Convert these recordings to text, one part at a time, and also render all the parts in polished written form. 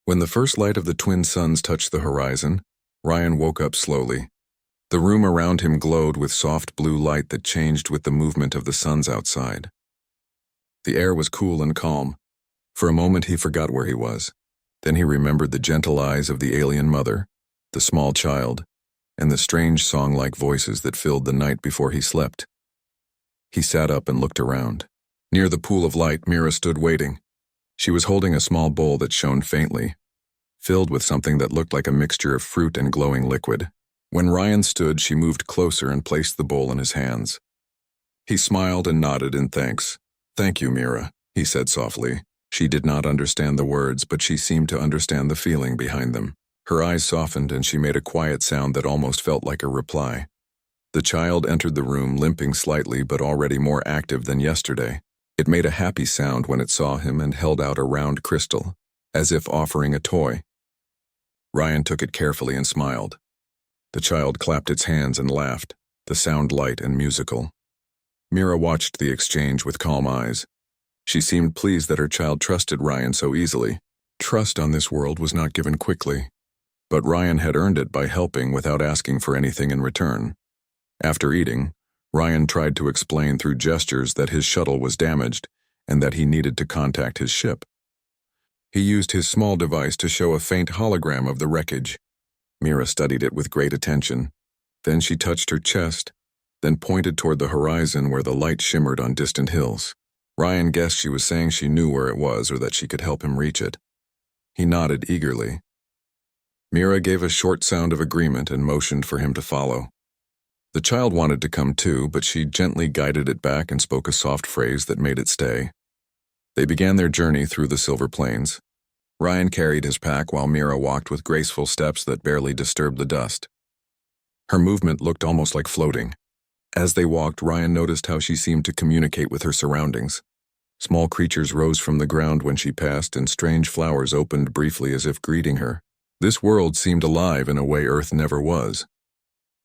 When the first light of the twin suns touched the horizon, Ryan woke up slowly. The room around him glowed with soft blue light that changed with the movement of the suns outside. The air was cool and calm. For a moment he forgot where he was. Then he remembered the gentle eyes of the alien mother, the small child, and the strange song-like voices that filled the night before he slept. He sat up and looked around. Near the pool of light, Mira stood waiting. She was holding a small bowl that shone faintly, filled with something that looked like a mixture of fruit and glowing liquid. When Ryan stood, she moved closer and placed the bowl in his hands. He smiled and nodded in thanks. "Thank you, Mira," he said softly. She did not understand the words, but she seemed to understand the feeling behind them. Her eyes softened and she made a quiet sound that almost felt like a reply. The child entered the room limping slightly but already more active than yesterday. It made a happy sound when it saw him and held out a round crystal, as if offering a toy. Ryan took it carefully and smiled. The child clapped its hands and laughed, the sound light and musical. Mira watched the exchange with calm eyes. She seemed pleased that her child trusted Ryan so easily. Trust on this world was not given quickly, but Ryan had earned it by helping without asking for anything in return. After eating, Ryan tried to explain through gestures that his shuttle was damaged and that he needed to contact his ship. He used his small device to show a faint hologram of the wreckage. Mira studied it with great attention. Then she touched her chest, then pointed toward the horizon where the light shimmered on distant hills. Ryan guessed she was saying she knew where it was or that she could help him reach it. He nodded eagerly. Mira gave a short sound of agreement and motioned for him to follow. The child wanted to come too, but she gently guided it back and spoke a soft phrase that made it stay. They began their journey through the silver plains. Ryan carried his pack while Mira walked with graceful steps that barely disturbed the dust. Her movement looked almost like floating. As they walked, Ryan noticed how she seemed to communicate with her surroundings. Small creatures rose from the ground when she passed, and strange flowers opened briefly as if greeting her. This world seemed alive in a way Earth never was.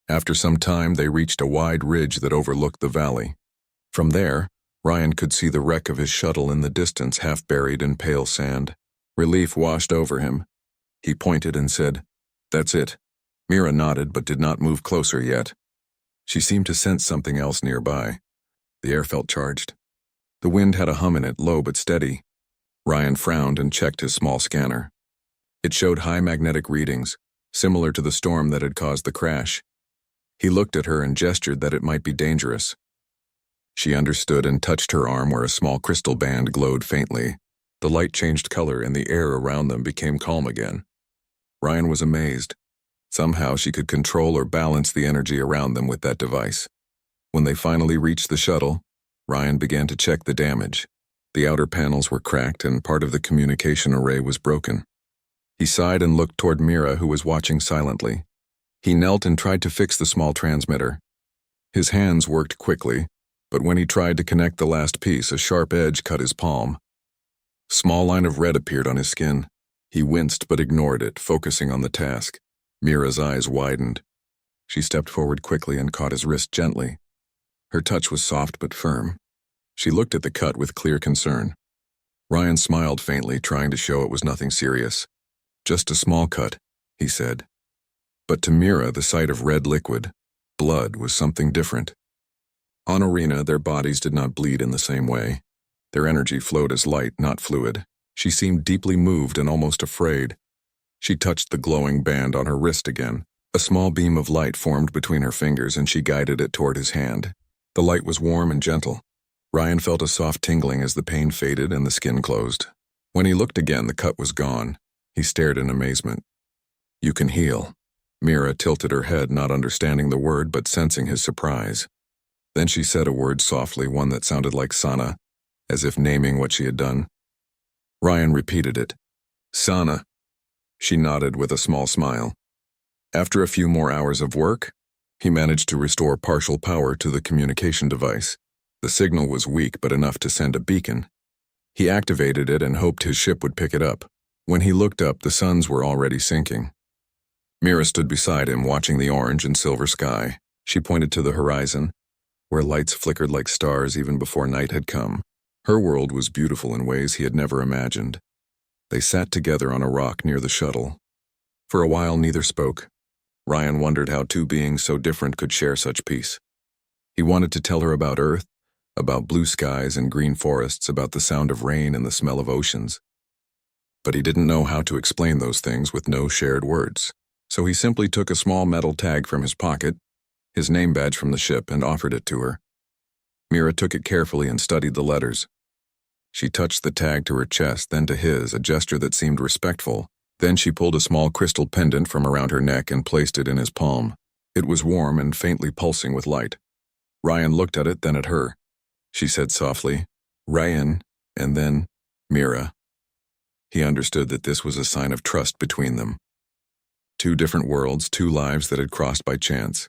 After some time, they reached a wide ridge that overlooked the valley. From there, Ryan could see the wreck of his shuttle in the distance, half buried in pale sand. Relief washed over him. He pointed and said, "That's it." Mira nodded but did not move closer yet. She seemed to sense something else nearby. The air felt charged. The wind had a hum in it, low but steady. Ryan frowned and checked his small scanner. It showed high magnetic readings, similar to the storm that had caused the crash. He looked at her and gestured that it might be dangerous. She understood and touched her arm where a small crystal band glowed faintly. The light changed color and the air around them became calm again. Ryan was amazed. Somehow she could control or balance the energy around them with that device. When they finally reached the shuttle, Ryan began to check the damage. The outer panels were cracked and part of the communication array was broken. He sighed and looked toward Mira, who was watching silently. He knelt and tried to fix the small transmitter. His hands worked quickly, but when he tried to connect the last piece, a sharp edge cut his palm. A small line of red appeared on his skin. He winced but ignored it, focusing on the task. Mira's eyes widened. She stepped forward quickly and caught his wrist gently. Her touch was soft but firm. She looked at the cut with clear concern. Ryan smiled faintly, trying to show it was nothing serious. "Just a small cut," he said. But to Mira, the sight of red liquid, blood, was something different. On Arena, their bodies did not bleed in the same way. Their energy flowed as light, not fluid. She seemed deeply moved and almost afraid. She touched the glowing band on her wrist again. A small beam of light formed between her fingers and she guided it toward his hand. The light was warm and gentle. Ryan felt a soft tingling as the pain faded and the skin closed. When he looked again, the cut was gone. He stared in amazement. "You can heal." Mira tilted her head, not understanding the word but sensing his surprise. Then she said a word softly, one that sounded like Sana, as if naming what she had done. Ryan repeated it. "Sana." She nodded with a small smile. After a few more hours of work, he managed to restore partial power to the communication device. The signal was weak but enough to send a beacon. He activated it and hoped his ship would pick it up. When he looked up, the suns were already sinking. Mira stood beside him, watching the orange and silver sky. She pointed to the horizon, where lights flickered like stars even before night had come. Her world was beautiful in ways he had never imagined. They sat together on a rock near the shuttle. For a while, neither spoke. Ryan wondered how two beings so different could share such peace. He wanted to tell her about Earth, about blue skies and green forests, about the sound of rain and the smell of oceans. But he didn't know how to explain those things with no shared words. So he simply took a small metal tag from his pocket, his name badge from the ship, and offered it to her. Mira took it carefully and studied the letters. She touched the tag to her chest, then to his, a gesture that seemed respectful. Then she pulled a small crystal pendant from around her neck and placed it in his palm. It was warm and faintly pulsing with light. Ryan looked at it, then at her. She said softly, "Ryan," and then, "Mira." He understood that this was a sign of trust between them. Two different worlds, two lives that had crossed by chance.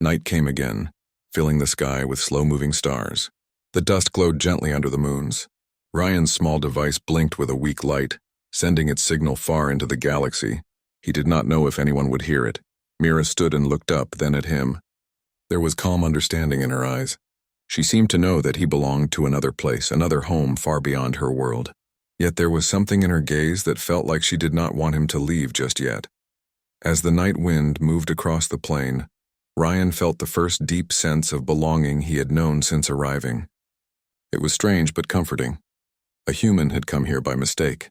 Night came again, filling the sky with slow-moving stars. The dust glowed gently under the moons. Ryan's small device blinked with a weak light, sending its signal far into the galaxy. He did not know if anyone would hear it. Mira stood and looked up, then at him. There was calm understanding in her eyes. She seemed to know that he belonged to another place, another home far beyond her world. Yet there was something in her gaze that felt like she did not want him to leave just yet. As the night wind moved across the plain, Ryan felt the first deep sense of belonging he had known since arriving. It was strange but comforting. A human had come here by mistake,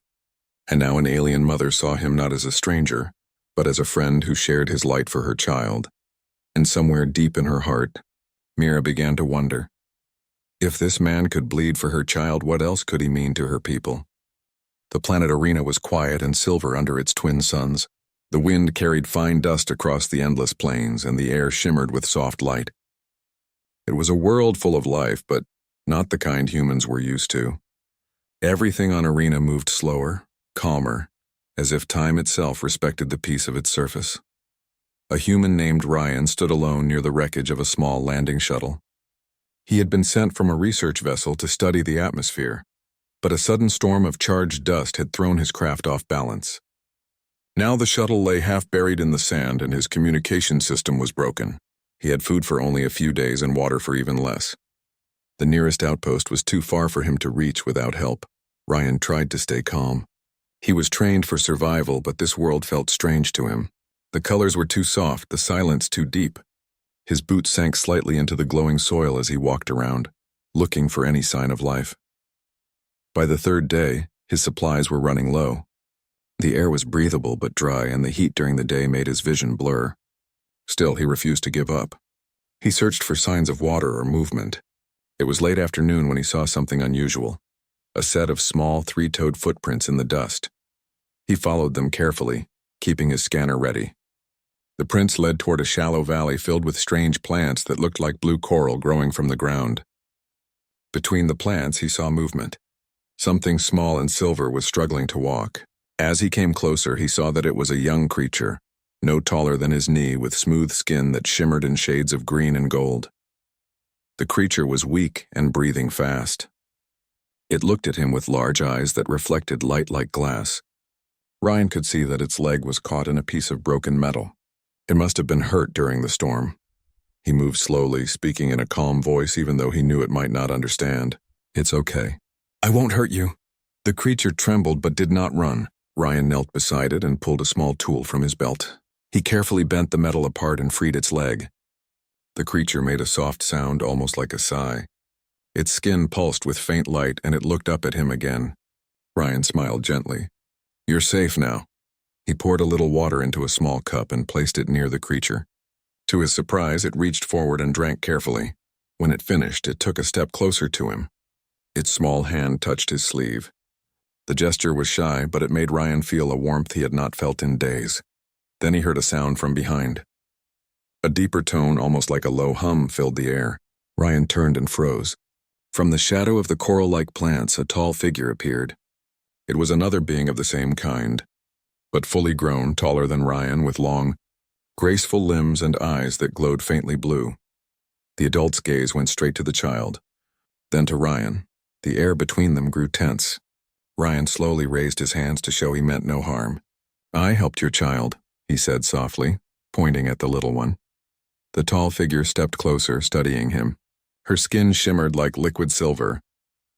and now an alien mother saw him not as a stranger, but as a friend who shared his light for her child. And somewhere deep in her heart, Mira began to wonder. If this man could bleed for her child, what else could he mean to her people? The planet Arena was quiet and silver under its twin suns. The wind carried fine dust across the endless plains, and the air shimmered with soft light. It was a world full of life, but not the kind humans were used to. Everything on Arena moved slower, calmer, as if time itself respected the peace of its surface. A human named Ryan stood alone near the wreckage of a small landing shuttle. He had been sent from a research vessel to study the atmosphere, but a sudden storm of charged dust had thrown his craft off balance. Now the shuttle lay half buried in the sand, and his communication system was broken. He had food for only a few days and water for even less. The nearest outpost was too far for him to reach without help. Ryan tried to stay calm. He was trained for survival, but this world felt strange to him. The colors were too soft, the silence too deep. His boots sank slightly into the glowing soil as he walked around, looking for any sign of life. By the third day, his supplies were running low. The air was breathable but dry, and the heat during the day made his vision blur. Still, he refused to give up. He searched for signs of water or movement. It was late afternoon when he saw something unusual, a set of small three-toed footprints in the dust. He followed them carefully, keeping his scanner ready. The prints led toward a shallow valley filled with strange plants that looked like blue coral growing from the ground. Between the plants, he saw movement. Something small and silver was struggling to walk. As he came closer, he saw that it was a young creature, no taller than his knee, with smooth skin that shimmered in shades of green and gold. The creature was weak and breathing fast. It looked at him with large eyes that reflected light like glass. Ryan could see that its leg was caught in a piece of broken metal. It must have been hurt during the storm. He moved slowly, speaking in a calm voice even though he knew it might not understand. "It's okay. I won't hurt you." The creature trembled but did not run. Ryan knelt beside it and pulled a small tool from his belt. He carefully bent the metal apart and freed its leg. The creature made a soft sound, almost like a sigh. Its skin pulsed with faint light, and it looked up at him again. Ryan smiled gently. "You're safe now." He poured a little water into a small cup and placed it near the creature. To his surprise, it reached forward and drank carefully. When it finished, it took a step closer to him. Its small hand touched his sleeve. The gesture was shy, but it made Ryan feel a warmth he had not felt in days. Then he heard a sound from behind. A deeper tone, almost like a low hum, filled the air. Ryan turned and froze. From the shadow of the coral-like plants, a tall figure appeared. It was another being of the same kind, but fully grown, taller than Ryan, with long, graceful limbs and eyes that glowed faintly blue. The adult's gaze went straight to the child, then to Ryan. The air between them grew tense. Ryan slowly raised his hands to show he meant no harm. "I helped your child," he said softly, pointing at the little one. The tall figure stepped closer, studying him. Her skin shimmered like liquid silver,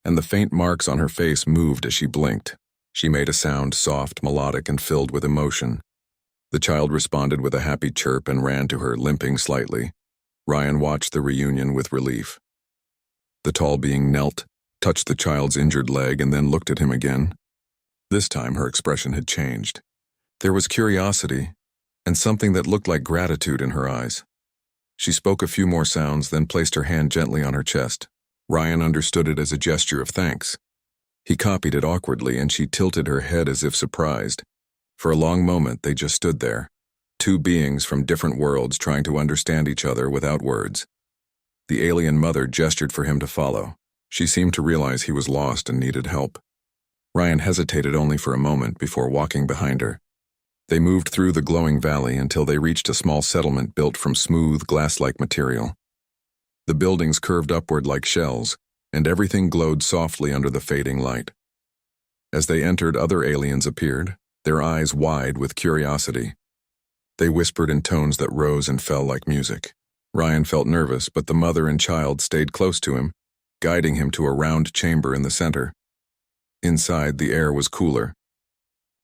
and the faint marks on her face moved as she blinked. She made a sound, soft, melodic, and filled with emotion. The child responded with a happy chirp and ran to her, limping slightly. Ryan watched the reunion with relief. The tall being knelt, touched the child's injured leg, and then looked at him again. This time her expression had changed. There was curiosity, and something that looked like gratitude in her eyes. She spoke a few more sounds, then placed her hand gently on her chest. Ryan understood it as a gesture of thanks. He copied it awkwardly, and she tilted her head as if surprised. For a long moment they just stood there, two beings from different worlds trying to understand each other without words. The alien mother gestured for him to follow. She seemed to realize he was lost and needed help. Ryan hesitated only for a moment before walking behind her. They moved through the glowing valley until they reached a small settlement built from smooth, glass-like material. The buildings curved upward like shells, and everything glowed softly under the fading light. As they entered, other aliens appeared, their eyes wide with curiosity. They whispered in tones that rose and fell like music. Ryan felt nervous, but the mother and child stayed close to him, guiding him to a round chamber in the center. Inside, the air was cooler.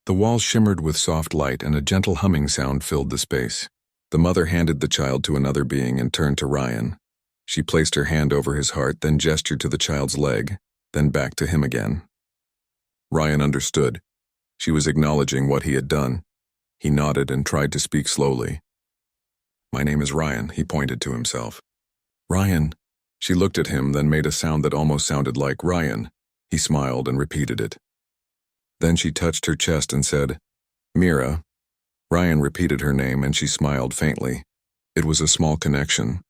The walls shimmered with soft light, and a gentle humming sound filled the space. The mother handed the child to another being and turned to Ryan. She placed her hand over his heart, then gestured to the child's leg, then back to him again. Ryan understood. She was acknowledging what he had done. He nodded and tried to speak slowly. "My name is Ryan," he pointed to himself. "Ryan." She looked at him, then made a sound that almost sounded like Ryan. He smiled and repeated it. Then she touched her chest and said, "Mira." Ryan repeated her name, and she smiled faintly. It was a small connection,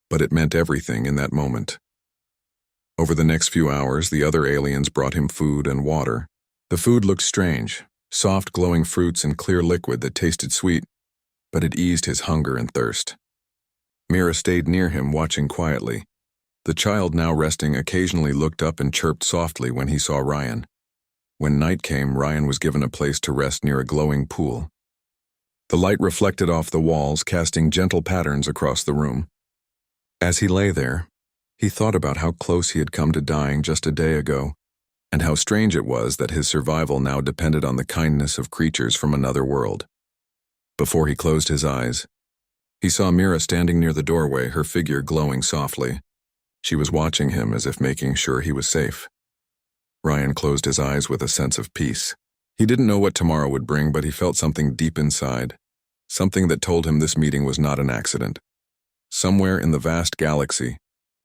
but it meant everything in that moment. Over the next few hours, the other aliens brought him food and water. The food looked strange, soft glowing fruits and clear liquid that tasted sweet, but it eased his hunger and thirst. Mira stayed near him, watching quietly. The child, now resting, occasionally looked up and chirped softly when he saw Ryan. When night came, Ryan was given a place to rest near a glowing pool. The light reflected off the walls, casting gentle patterns across the room. As he lay there, he thought about how close he had come to dying just a day ago, and how strange it was that his survival now depended on the kindness of creatures from another world. Before he closed his eyes, he saw Mira standing near the doorway, her figure glowing softly. She was watching him as if making sure he was safe. Ryan closed his eyes with a sense of peace. He didn't know what tomorrow would bring, but he felt something deep inside, something that told him this meeting was not an accident. Somewhere in the vast galaxy,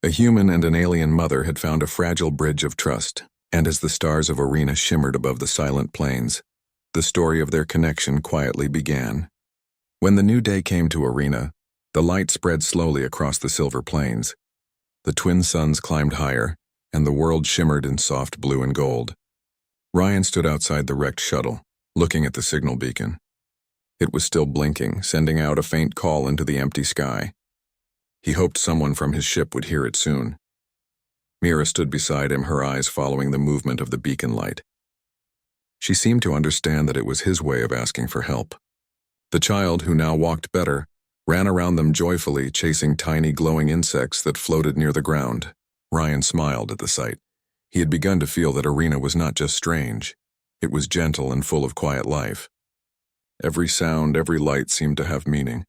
a human and an alien mother had found a fragile bridge of trust, and as the stars of Arena shimmered above the silent plains, the story of their connection quietly began. When the new day came to Arena, the light spread slowly across the silver plains. The twin suns climbed higher, and the world shimmered in soft blue and gold. Ryan stood outside the wrecked shuttle, looking at the signal beacon. It was still blinking, sending out a faint call into the empty sky. He hoped someone from his ship would hear it soon. Mira stood beside him, her eyes following the movement of the beacon light. She seemed to understand that it was his way of asking for help. The child, who now walked better, ran around them joyfully, chasing tiny glowing insects that floated near the ground. Ryan smiled at the sight. He had begun to feel that Arena was not just strange. It was gentle and full of quiet life. Every sound, every light seemed to have meaning.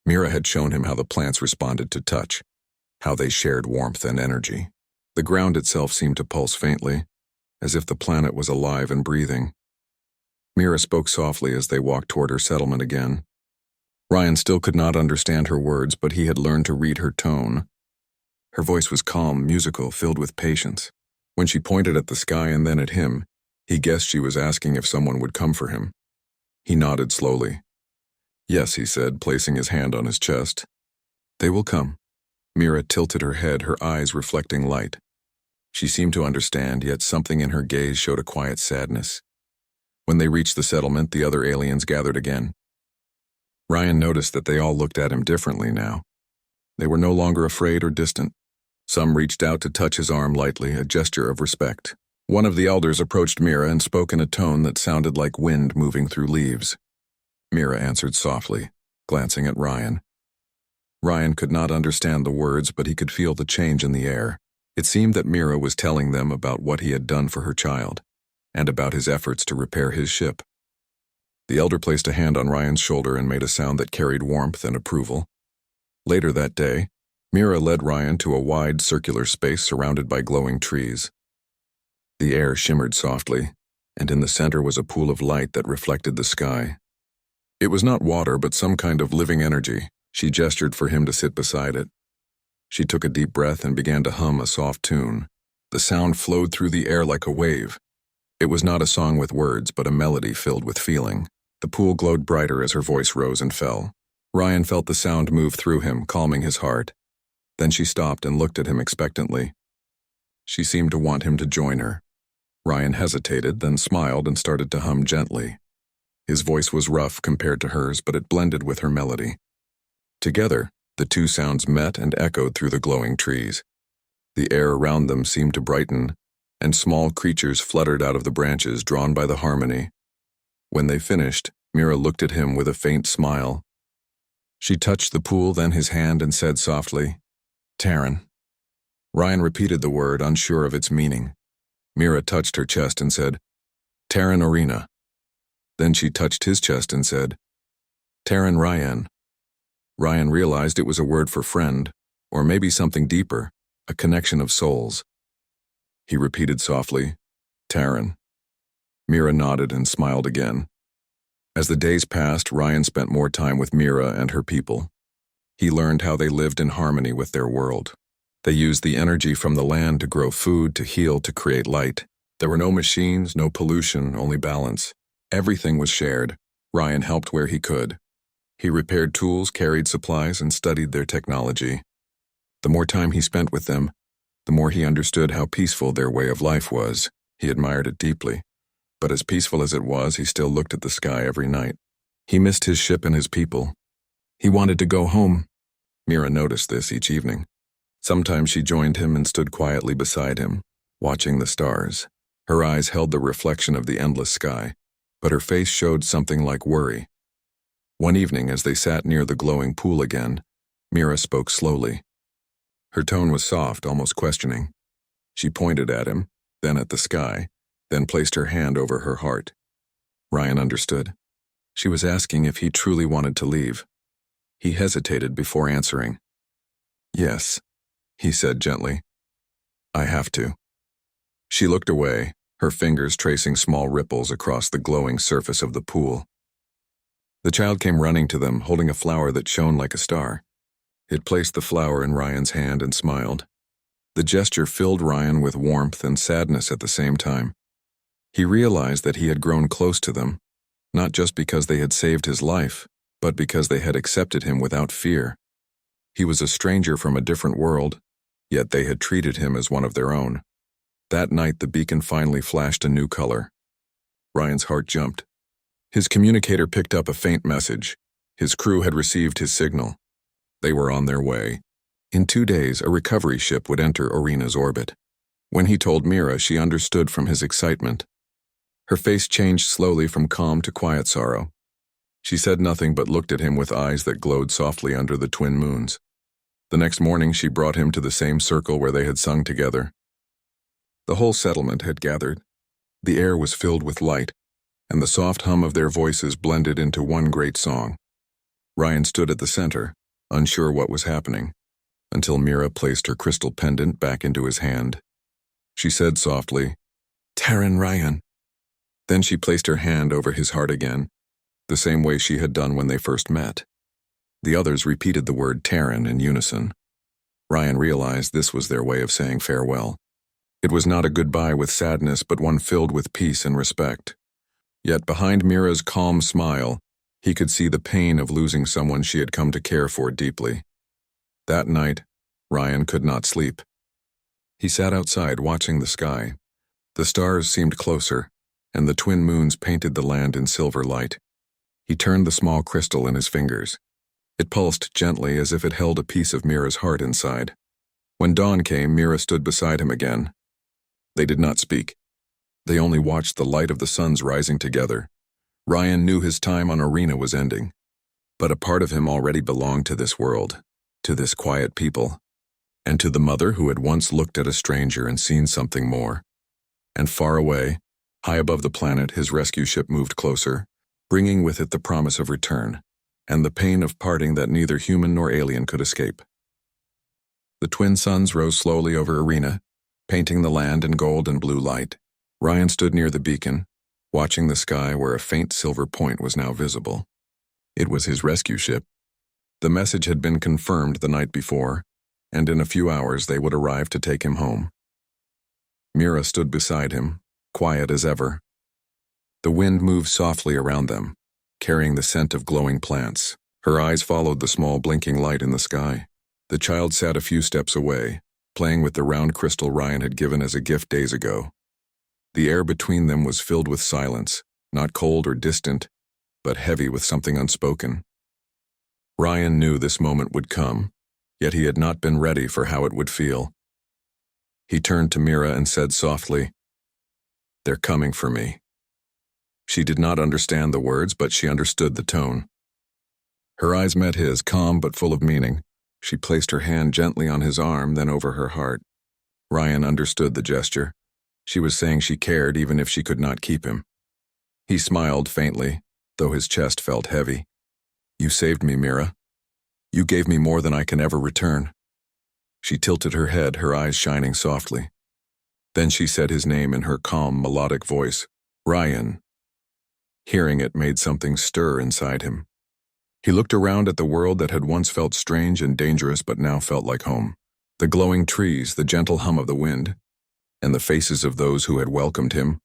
Mira had shown him how the plants responded to touch, how they shared warmth and energy. The ground itself seemed to pulse faintly, as if the planet was alive and breathing. Mira spoke softly as they walked toward her settlement again. Ryan still could not understand her words, but he had learned to read her tone. Her voice was calm, musical, filled with patience. When she pointed at the sky and then at him, he guessed she was asking if someone would come for him. He nodded slowly. "Yes," he said, placing his hand on his chest. "They will come." Mira tilted her head, her eyes reflecting light. She seemed to understand, yet something in her gaze showed a quiet sadness. When they reached the settlement, the other aliens gathered again. Ryan noticed that they all looked at him differently now. They were no longer afraid or distant. Some reached out to touch his arm lightly, a gesture of respect. One of the elders approached Mira and spoke in a tone that sounded like wind moving through leaves. Mira answered softly, glancing at Ryan. Ryan could not understand the words, but he could feel the change in the air. It seemed that Mira was telling them about what he had done for her child, and about his efforts to repair his ship. The elder placed a hand on Ryan's shoulder and made a sound that carried warmth and approval. Later that day, Mira led Ryan to a wide circular space surrounded by glowing trees. The air shimmered softly, and in the center was a pool of light that reflected the sky. It was not water, but some kind of living energy. She gestured for him to sit beside it. She took a deep breath and began to hum a soft tune. The sound flowed through the air like a wave. It was not a song with words, but a melody filled with feeling. The pool glowed brighter as her voice rose and fell. Ryan felt the sound move through him, calming his heart. Then she stopped and looked at him expectantly. She seemed to want him to join her. Ryan hesitated, then smiled and started to hum gently. His voice was rough compared to hers, but it blended with her melody. Together, the two sounds met and echoed through the glowing trees. The air around them seemed to brighten, and small creatures fluttered out of the branches, drawn by the harmony. When they finished, Mira looked at him with a faint smile. She touched the pool, then his hand, and said softly, "Terran." Ryan repeated the word, unsure of its meaning. Mira touched her chest and said, "Terran Arena." Then she touched his chest and said, "Terran Ryan." Ryan realized it was a word for friend, or maybe something deeper, a connection of souls. He repeated softly, "Terran." Mira nodded and smiled again. As the days passed, Ryan spent more time with Mira and her people. He learned how they lived in harmony with their world. They used the energy from the land to grow food, to heal, to create light. There were no machines, no pollution, only balance. Everything was shared. Ryan helped where he could. He repaired tools, carried supplies, and studied their technology. The more time he spent with them, the more he understood how peaceful their way of life was. He admired it deeply. But as peaceful as it was, he still looked at the sky every night. He missed his ship and his people. He wanted to go home. Mira noticed this each evening. Sometimes she joined him and stood quietly beside him, watching the stars. Her eyes held the reflection of the endless sky, but her face showed something like worry. One evening, as they sat near the glowing pool again, Mira spoke slowly. Her tone was soft, almost questioning. She pointed at him, then at the sky, then placed her hand over her heart. Ryan understood. She was asking if he truly wanted to leave. He hesitated before answering. "Yes," he said gently. "I have to." She looked away, her fingers tracing small ripples across the glowing surface of the pool. The child came running to them, holding a flower that shone like a star. It placed the flower in Ryan's hand and smiled. The gesture filled Ryan with warmth and sadness at the same time. He realized that he had grown close to them, not just because they had saved his life, but because they had accepted him without fear. He was a stranger from a different world, yet they had treated him as one of their own. That night, the beacon finally flashed a new color. Ryan's heart jumped. His communicator picked up a faint message. His crew had received his signal. They were on their way. In 2 days, a recovery ship would enter Arena's orbit. When he told Mira, she understood from his excitement. Her face changed slowly from calm to quiet sorrow. She said nothing but looked at him with eyes that glowed softly under the twin moons. The next morning, she brought him to the same circle where they had sung together. The whole settlement had gathered. The air was filled with light, and the soft hum of their voices blended into one great song. Ryan stood at the center, unsure what was happening, until Mira placed her crystal pendant back into his hand. She said softly, "Terran Ryan." Then she placed her hand over his heart again, the same way she had done when they first met. The others repeated the word Terran in unison. Ryan realized this was their way of saying farewell. It was not a goodbye with sadness, but one filled with peace and respect. Yet behind Mira's calm smile, he could see the pain of losing someone she had come to care for deeply. That night, Ryan could not sleep. He sat outside watching the sky. The stars seemed closer, and the twin moons painted the land in silver light. He turned the small crystal in his fingers. It pulsed gently as if it held a piece of Mira's heart inside. When dawn came, Mira stood beside him again. They did not speak. They only watched the light of the suns rising together. Ryan knew his time on Arena was ending, but a part of him already belonged to this world, to this quiet people, and to the mother who had once looked at a stranger and seen something more. And far away, High above the planet, his rescue ship moved closer, bringing with it the promise of return, and the pain of parting that neither human nor alien could escape. The twin suns rose slowly over Arena, painting the land in gold and blue light. Ryan stood near the beacon, watching the sky where a faint silver point was now visible. It was his rescue ship. The message had been confirmed the night before, and in a few hours they would arrive to take him home. Mira stood beside him, quiet as ever. The wind moved softly around them, carrying the scent of glowing plants. Her eyes followed the small blinking light in the sky. The child sat a few steps away, playing with the round crystal Ryan had given as a gift days ago. The air between them was filled with silence, not cold or distant, but heavy with something unspoken. Ryan knew this moment would come, yet he had not been ready for how it would feel. He turned to Mira and said softly, "They're coming for me." She did not understand the words, but she understood the tone. Her eyes met his, calm but full of meaning. She placed her hand gently on his arm, then over her heart. Ryan understood the gesture. She was saying she cared even if she could not keep him. He smiled faintly, though his chest felt heavy. "You saved me, Mira. You gave me more than I can ever return." She tilted her head, her eyes shining softly. Then she said his name in her calm, melodic voice, "Ryan." Hearing it made something stir inside him. He looked around at the world that had once felt strange and dangerous but now felt like home. The glowing trees, the gentle hum of the wind, and the faces of those who had welcomed him.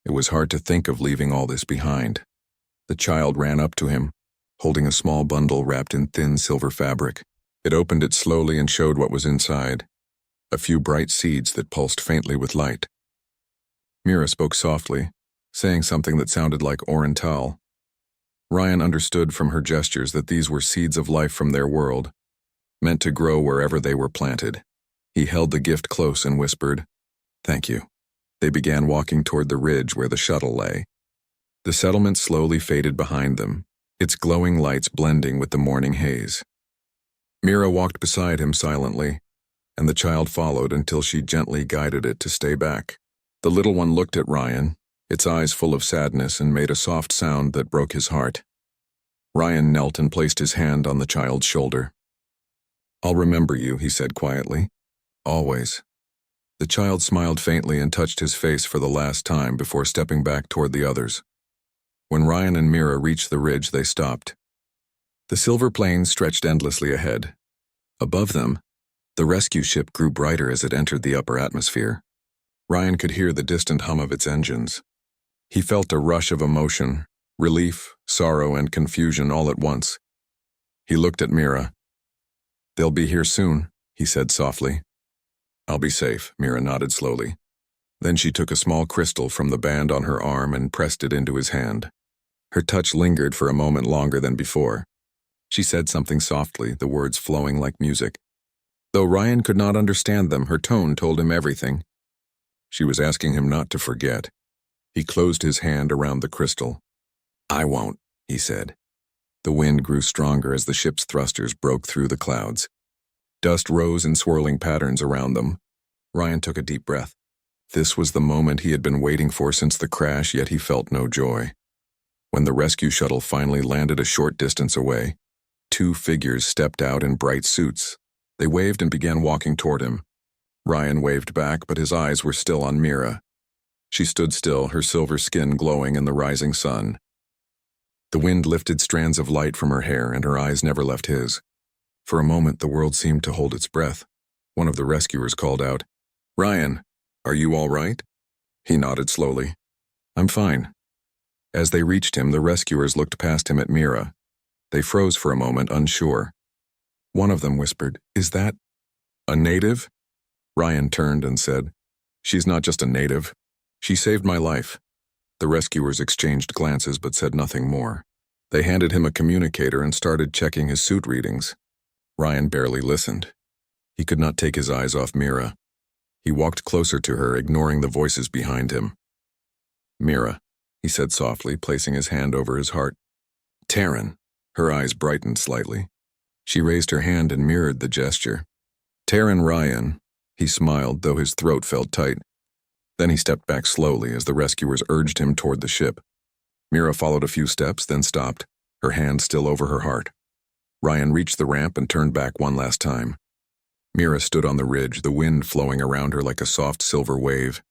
It was hard to think of leaving all this behind. The child ran up to him, holding a small bundle wrapped in thin silver fabric. It opened it slowly and showed what was inside, a few bright seeds that pulsed faintly with light. Mira spoke softly, saying something that sounded like Oriental. Ryan understood from her gestures that these were seeds of life from their world, meant to grow wherever they were planted. He held the gift close and whispered, "Thank you." They began walking toward the ridge where the shuttle lay. The settlement slowly faded behind them, its glowing lights blending with the morning haze. Mira walked beside him silently, and the child followed until she gently guided it to stay back. The little one looked at Ryan, its eyes full of sadness, and made a soft sound that broke his heart. Ryan knelt and placed his hand on the child's shoulder. "I'll remember you," he said quietly. "Always." The child smiled faintly and touched his face for the last time before stepping back toward the others. When Ryan and Mira reached the ridge, they stopped. The silver plains stretched endlessly ahead. Above them, the rescue ship grew brighter as it entered the upper atmosphere. Ryan could hear the distant hum of its engines. He felt a rush of emotion, relief, sorrow, and confusion all at once. He looked at Mira. "They'll be here soon," he said softly. "I'll be safe," Mira nodded slowly. Then she took a small crystal from the band on her arm and pressed it into his hand. Her touch lingered for a moment longer than before. She said something softly, the words flowing like music. Though Ryan could not understand them, her tone told him everything. She was asking him not to forget. He closed his hand around the crystal. "I won't," he said. The wind grew stronger as the ship's thrusters broke through the clouds. Dust rose in swirling patterns around them. Ryan took a deep breath. This was the moment he had been waiting for since the crash, yet he felt no joy. When the rescue shuttle finally landed a short distance away, two figures stepped out in bright suits. They waved and began walking toward him. Ryan waved back, but his eyes were still on Mira. She stood still, her silver skin glowing in the rising sun. The wind lifted strands of light from her hair, and her eyes never left his. For a moment, the world seemed to hold its breath. One of the rescuers called out, "Ryan, are you all right?" He nodded slowly. "I'm fine." As they reached him, the rescuers looked past him at Mira. They froze for a moment, unsure. One of them whispered, "Is that a native?" Ryan turned and said, "She's not just a native. She saved my life." The rescuers exchanged glances but said nothing more. They handed him a communicator and started checking his suit readings. Ryan barely listened. He could not take his eyes off Mira. He walked closer to her, ignoring the voices behind him. "Mira," he said softly, placing his hand over his heart. "Taryn." Her eyes brightened slightly. She raised her hand and mirrored the gesture. "Taryn Ryan." He smiled, though his throat felt tight. Then he stepped back slowly as the rescuers urged him toward the ship. Mira followed a few steps, then stopped, her hand still over her heart. Ryan reached the ramp and turned back one last time. Mira stood on the ridge, the wind flowing around her like a soft silver wave.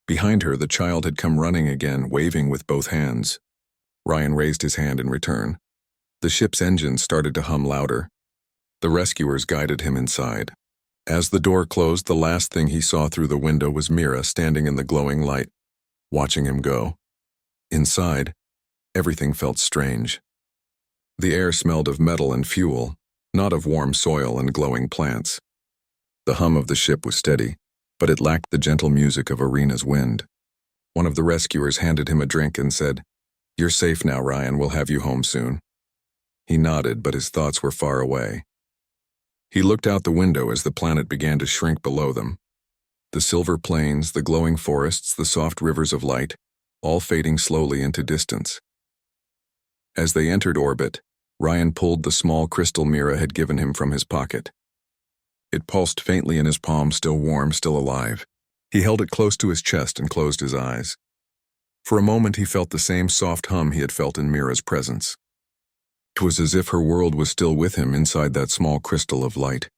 Behind her, the child had come running again, waving with both hands. Ryan raised his hand in return. The ship's engines started to hum louder. The rescuers guided him inside. As the door closed, the last thing he saw through the window was Mira standing in the glowing light, watching him go. Inside, everything felt strange. The air smelled of metal and fuel, not of warm soil and glowing plants. The hum of the ship was steady, but it lacked the gentle music of Arena's wind. One of the rescuers handed him a drink and said, "You're safe now, Ryan. We'll have you home soon." He nodded, but his thoughts were far away. He looked out the window as the planet began to shrink below them. The silver plains, the glowing forests, the soft rivers of light, all fading slowly into distance. As they entered orbit, Ryan pulled the small crystal Mira had given him from his pocket. It pulsed faintly in his palm, still warm, still alive. He held it close to his chest and closed his eyes. For a moment he felt the same soft hum he had felt in Mira's presence. It was as if her world was still with him inside that small crystal of light.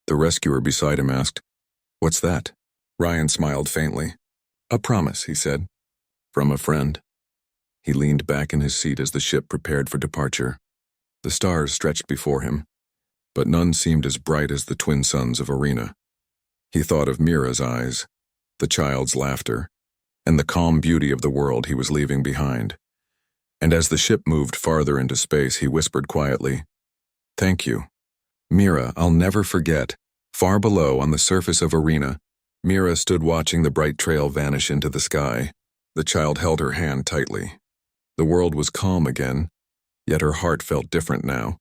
The rescuer beside him asked, "What's that?" Ryan smiled faintly. "A promise," he said. "From a friend." He leaned back in his seat as the ship prepared for departure. The stars stretched before him, but none seemed as bright as the twin suns of Arena. He thought of Mira's eyes, the child's laughter, and the calm beauty of the world he was leaving behind. And as the ship moved farther into space, he whispered quietly, "Thank you. Mira, I'll never forget." Far below, on the surface of Arena, Mira stood watching the bright trail vanish into the sky. The child held her hand tightly. The world was calm again, yet her heart felt different now.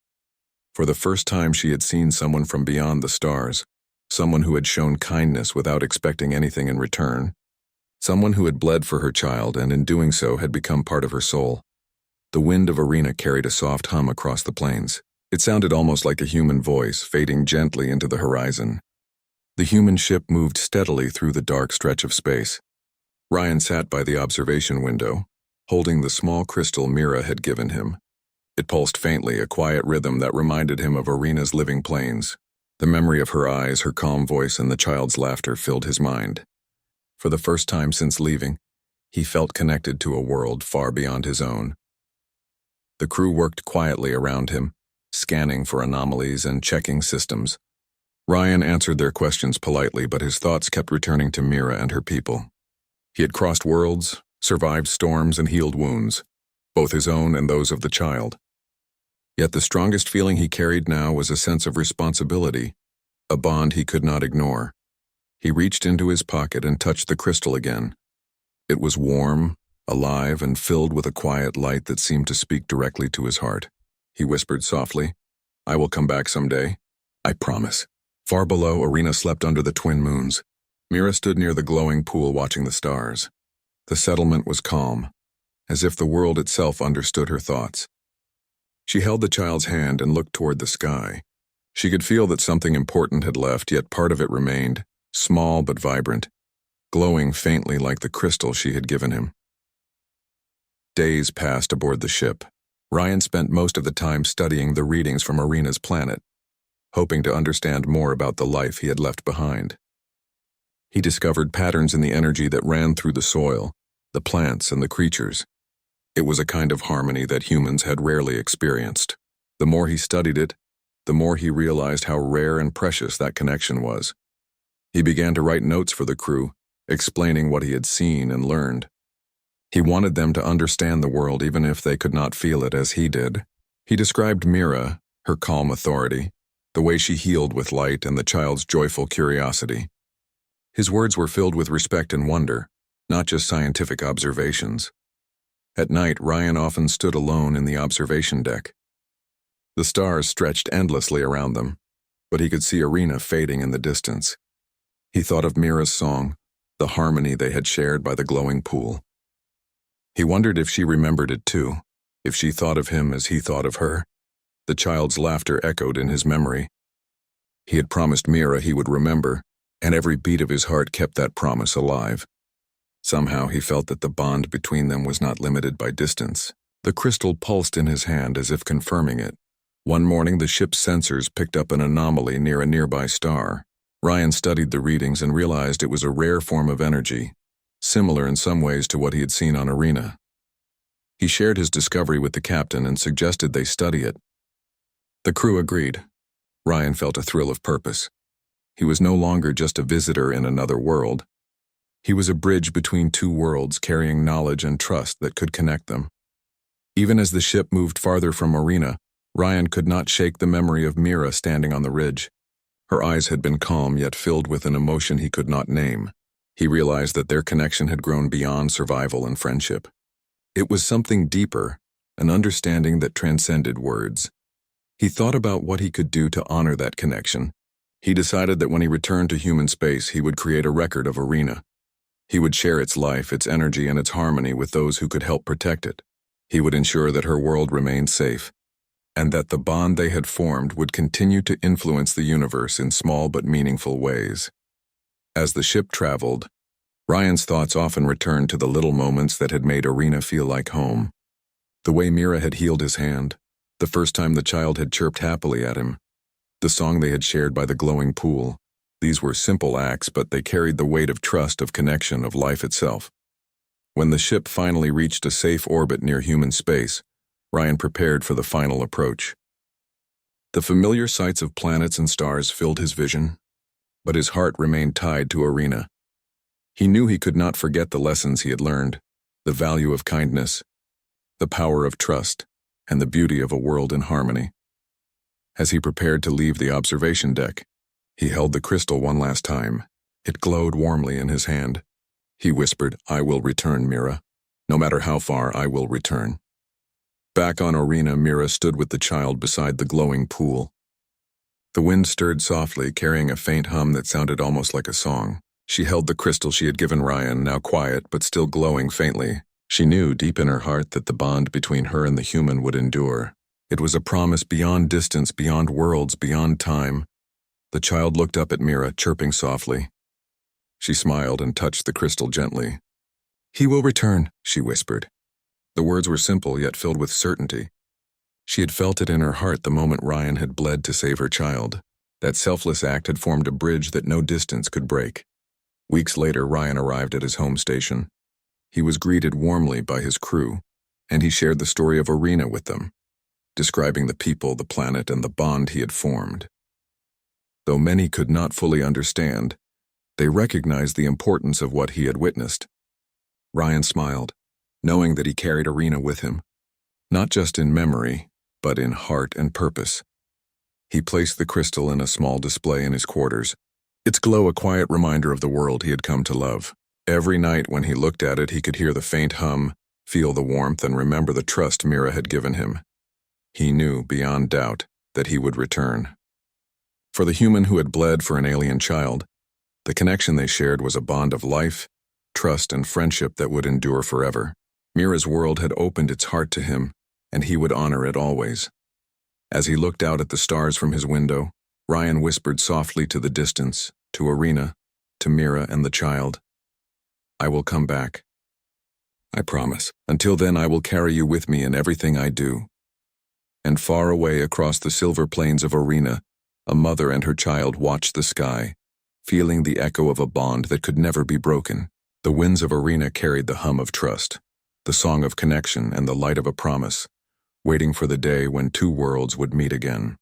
For the first time she had seen someone from beyond the stars, someone who had shown kindness without expecting anything in return, someone who had bled for her child and in doing so had become part of her soul. The wind of Arena carried a soft hum across the plains. It sounded almost like a human voice, fading gently into the horizon. The human ship moved steadily through the dark stretch of space. Ryan sat by the observation window, holding the small crystal Mira had given him. It pulsed faintly, a quiet rhythm that reminded him of Arena's living plains. The memory of her eyes, her calm voice, and the child's laughter filled his mind. For the first time since leaving, he felt connected to a world far beyond his own. The crew worked quietly around him, scanning for anomalies and checking systems. Ryan answered their questions politely, but his thoughts kept returning to Mira and her people. He had crossed worlds, survived storms, and healed wounds, both his own and those of the child. Yet the strongest feeling he carried now was a sense of responsibility, a bond he could not ignore. He reached into his pocket and touched the crystal again. It was warm, alive, and filled with a quiet light that seemed to speak directly to his heart. He whispered softly, "I will come back someday. I promise." Far below, Arena slept under the twin moons. Mira stood near the glowing pool watching the stars. The settlement was calm, as if the world itself understood her thoughts. She held the child's hand and looked toward the sky. She could feel that something important had left, yet part of it remained, small but vibrant, glowing faintly like the crystal she had given him. Days passed aboard the ship. Ryan spent most of the time studying the readings from Arena's planet, hoping to understand more about the life he had left behind. He discovered patterns in the energy that ran through the soil, the plants, and the creatures. It was a kind of harmony that humans had rarely experienced. The more he studied it, the more he realized how rare and precious that connection was. He began to write notes for the crew, explaining what he had seen and learned. He wanted them to understand the world even if they could not feel it as he did. He described Mira, her calm authority, the way she healed with light, and the child's joyful curiosity. His words were filled with respect and wonder, not just scientific observations. At night, Ryan often stood alone in the observation deck. The stars stretched endlessly around them, but he could see Arena fading in the distance. He thought of Mira's song, the harmony they had shared by the glowing pool. He wondered if she remembered it too, if she thought of him as he thought of her. The child's laughter echoed in his memory. He had promised Mira he would remember, and every beat of his heart kept that promise alive. Somehow he felt that the bond between them was not limited by distance. The crystal pulsed in his hand as if confirming it. One morning the ship's sensors picked up an anomaly near a nearby star. Ryan studied the readings and realized it was a rare form of energy, similar in some ways to what he had seen on Arena. He shared his discovery with the captain and suggested they study it. The crew agreed. Ryan felt a thrill of purpose. He was no longer just a visitor in another world. He was a bridge between two worlds, carrying knowledge and trust that could connect them. Even as the ship moved farther from Arena, Ryan could not shake the memory of Mira standing on the ridge. Her eyes had been calm yet filled with an emotion he could not name. He realized that their connection had grown beyond survival and friendship. It was something deeper, an understanding that transcended words. He thought about what he could do to honor that connection. He decided that when he returned to human space, he would create a record of Arena. He would share its life, its energy, and its harmony with those who could help protect it. He would ensure that her world remained safe, and that the bond they had formed would continue to influence the universe in small but meaningful ways. As the ship traveled, Ryan's thoughts often returned to the little moments that had made Arena feel like home. The way Mira had healed his hand, the first time the child had chirped happily at him, the song they had shared by the glowing pool. These were simple acts, but they carried the weight of trust, of connection, of life itself. When the ship finally reached a safe orbit near human space, Ryan prepared for the final approach. The familiar sights of planets and stars filled his vision, but his heart remained tied to Arena. He knew he could not forget the lessons he had learned, the value of kindness, the power of trust, and the beauty of a world in harmony. As he prepared to leave the observation deck, he held the crystal one last time. It glowed warmly in his hand. He whispered, "I will return, Mira. No matter how far, I will return." Back on Arena, Mira stood with the child beside the glowing pool. The wind stirred softly, carrying a faint hum that sounded almost like a song. She held the crystal she had given Ryan, now quiet but still glowing faintly. She knew deep in her heart that the bond between her and the human would endure. It was a promise beyond distance, beyond worlds, beyond time. The child looked up at Mira, chirping softly. She smiled and touched the crystal gently. "He will return," she whispered. The words were simple yet filled with certainty. She had felt it in her heart the moment Ryan had bled to save her child. That selfless act had formed a bridge that no distance could break. Weeks later, Ryan arrived at his home station. He was greeted warmly by his crew, and he shared the story of Arena with them, describing the people, the planet, and the bond he had formed. Though many could not fully understand, they recognized the importance of what he had witnessed. Ryan smiled, knowing that he carried Arena with him, not just in memory, but in heart and purpose. He placed the crystal in a small display in his quarters, its glow a quiet reminder of the world he had come to love. Every night when he looked at it, he could hear the faint hum, feel the warmth, and remember the trust Mira had given him. He knew, beyond doubt, that he would return. For the human who had bled for an alien child, the connection they shared was a bond of life, trust, and friendship that would endure forever. Mira's world had opened its heart to him, and he would honor it always. As he looked out at the stars from his window, Ryan whispered softly to the distance, to Arena, to Mira and the child, "I will come back. I promise. Until then, I will carry you with me in everything I do." And far away across the silver plains of Arena, a mother and her child watched the sky, feeling the echo of a bond that could never be broken. The winds of Arena carried the hum of trust, the song of connection, and the light of a promise, waiting for the day when two worlds would meet again.